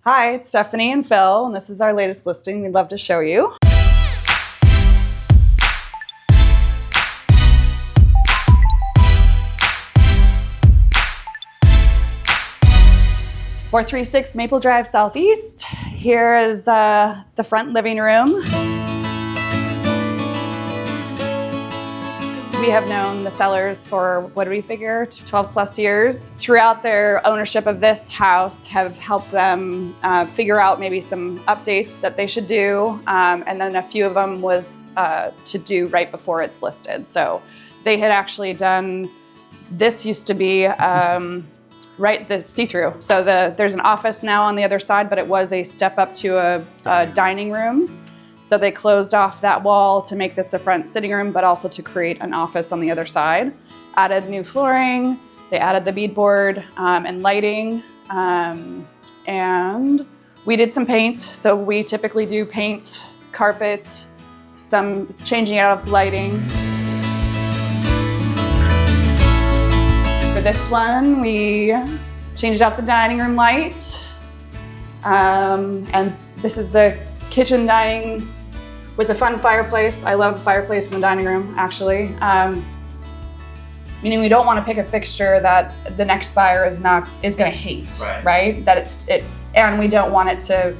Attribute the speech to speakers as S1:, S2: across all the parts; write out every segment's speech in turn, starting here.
S1: Hi, it's Stephanie and Phil, and this is our latest listing we'd love to show you. .436 Maple Drive Southeast. Here is the front living room. We have known the sellers for, what do we figure, 12 plus years. Throughout their ownership of this house, have helped them figure out maybe some updates that they should do. And then a few of them was to do right before it's listed. So they had actually done, this used to be right, the see-through. So there's an office now on the other side, but it was a step up to a dining room. So they closed off that wall to make this a front sitting room, but also to create an office on the other side. Added new flooring, they added the beadboard and lighting, and we did some paint. So we typically do paint, carpet, some changing out of lighting. For this one, we changed out the dining room light, and this is the kitchen dining with a fun fireplace. I love the fireplace in the dining room, actually. Meaning we don't want to pick a fixture that the next buyer is gonna hate, right? And we don't want it to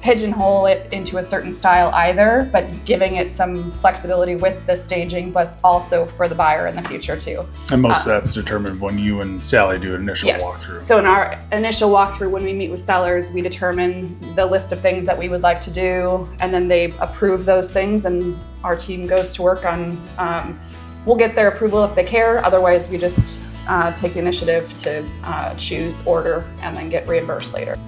S1: pigeonhole it into a certain style either, but giving it some flexibility with the staging, but also for the buyer in the future too.
S2: And most of that's determined when you and Sally do an initial walkthrough.
S1: So in our initial walkthrough, when we meet with sellers, we determine the list of things that we would like to do, and then they approve those things, and our team goes to work on, we'll get their approval if they care, otherwise we just take the initiative to choose, order, and then get reimbursed later.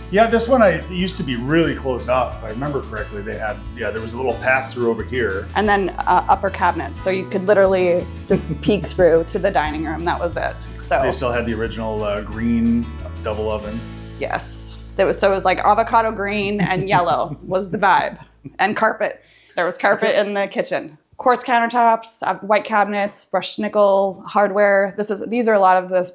S2: Yeah, this one it used to be really closed off. If I remember correctly, they had, there was a little pass-through over here.
S1: And then upper cabinets, so you could literally just peek through to the dining room. That was it. So
S2: they still had the original green double oven.
S1: Yes, so it was like avocado green and yellow was the vibe, and carpet. There was carpet in the kitchen. Quartz countertops, white cabinets, brushed nickel hardware. These are a lot of the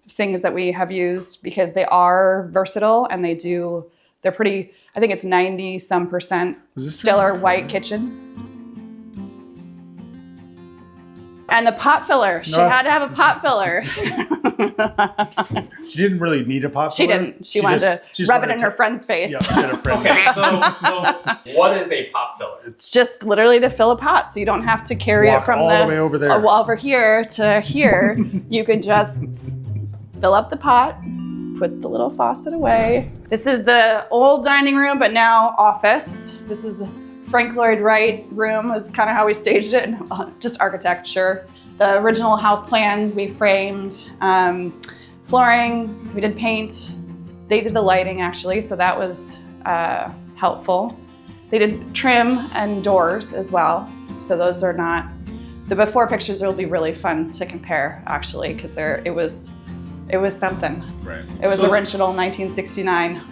S1: things that we have used because they are versatile and they're pretty, I think it's 90% still our white kitchen. And the pot filler, she had to have a pot filler.
S2: She didn't really need a pot
S1: She
S2: filler.
S1: didn't. She wanted to rub it in her friend's face.
S2: Yeah, she had a friend.
S3: Okay, so what is a pot filler?
S1: It's just literally to fill a pot, so you don't have to carry it from
S2: all the way over there.
S1: Over here to here. You could just fill up the pot, put the little faucet away. This is the old dining room, but now office. This is Frank Lloyd Wright room is kind of how we staged it, just architecture. The original house plans we framed, flooring, we did paint. They did the lighting actually, so that was helpful. They did trim and doors as well. So those are not, the before pictures will be really fun to compare actually, because it was something.
S2: Right.
S1: It was original 1969.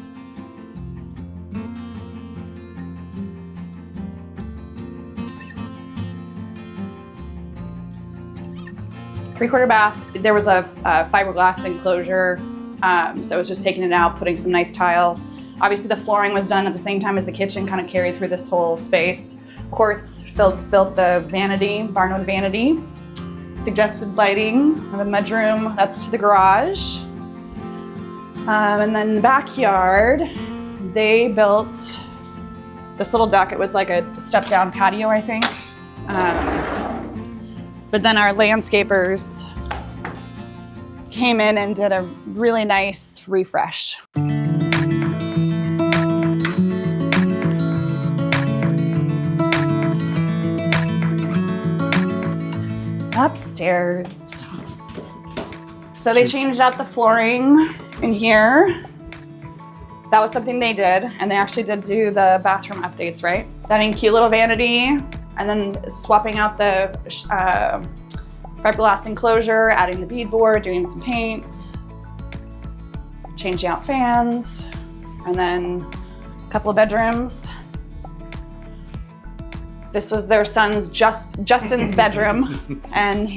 S1: Three-quarter bath. There was a fiberglass enclosure, so it was just taking it out, putting some nice tile. Obviously the flooring was done at the same time as the kitchen, kind of carried through this whole space. Quartz built the vanity, barnwood vanity. Suggested lighting of the bedroom, that's to the garage. And then the backyard, they built this little deck. It was like a step-down patio, I think. But then our landscapers came in and did a really nice refresh. Upstairs. So they changed out the flooring in here. That was something they did, and they actually did do the bathroom updates, right? That in cute little vanity, and then swapping out the fiberglass enclosure, adding the beadboard, doing some paint, changing out fans, and then a couple of bedrooms. This was their son's Justin's bedroom, and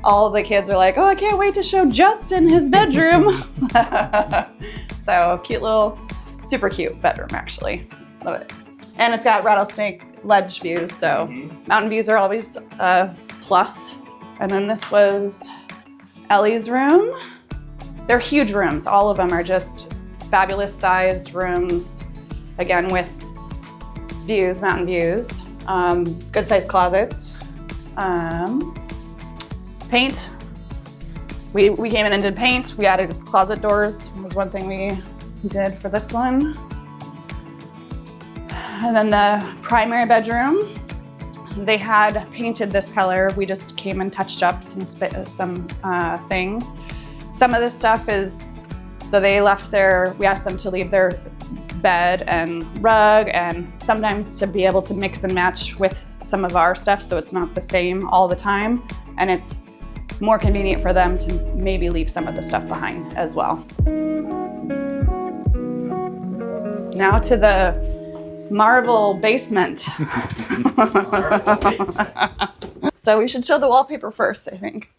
S1: all the kids are like, oh, I can't wait to show Justin his bedroom. So cute little, super cute bedroom, actually. Love it. And it's got rattlesnake ledge views, so mountain views are always a plus. And then this was Ellie's room. They're huge rooms. All of them are just fabulous sized rooms, again, with views, mountain views. Good sized closets. Paint. We came in and did paint. We added closet doors, was one thing we did for this one. And then the primary bedroom, they had painted this color. We just came and touched up some things. Some of this stuff is, so they left we asked them to leave their bed and rug, and sometimes to be able to mix and match with some of our stuff so it's not the same all the time. And it's more convenient for them to maybe leave some of the stuff behind as well. Now to the Marvel basement. So we should show the wallpaper first, I think.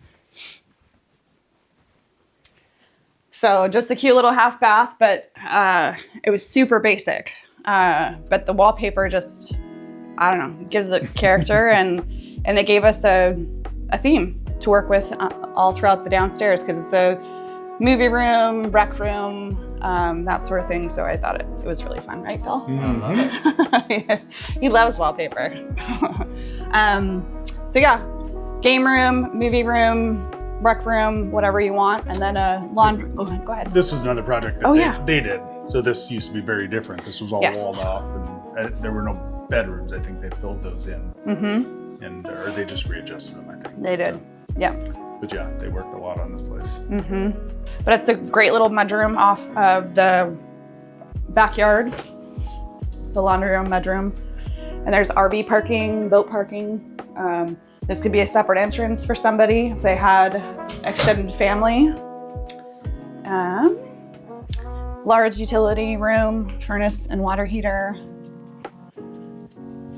S1: So just a cute little half bath, but it was super basic. But the wallpaper just, I don't know, gives it character and it gave us a theme to work with all throughout the downstairs, because it's a movie room, rec room, that sort of thing. So I thought it was really fun, right, Phil? He loves wallpaper. So yeah, game room, movie room, rec room, whatever you want, and then a lawn. Go ahead.
S2: This was another project that they did. So this used to be very different. This was all walled off, and there were no bedrooms. I think they filled those in, or they just readjusted them. I think
S1: they did. Yeah.
S2: But yeah, they worked a lot on this place.
S1: But it's a great little mudroom off of the backyard. It's a laundry room, mudroom. And there's RV parking, boat parking. This could be a separate entrance for somebody if they had extended family. Large utility room, furnace and water heater.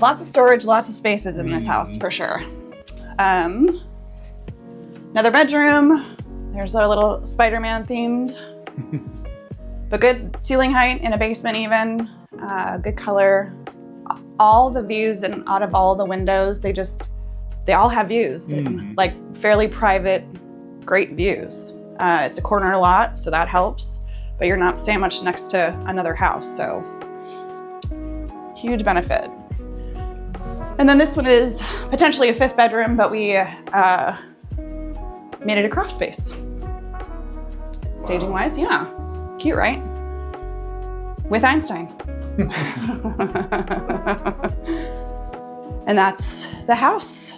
S1: Lots of storage, lots of spaces in this house for sure. Another bedroom. There's our little Spider-Man themed, but good ceiling height in a basement even. Good color. All the views and out of all the windows, they all have views, like fairly private, great views. It's a corner lot, so that helps, but you're not sandwiched next to another house, so huge benefit. And then this one is potentially a fifth bedroom, but we made it a craft space. Staging wise, yeah. Cute, right? With Einstein. And that's the house.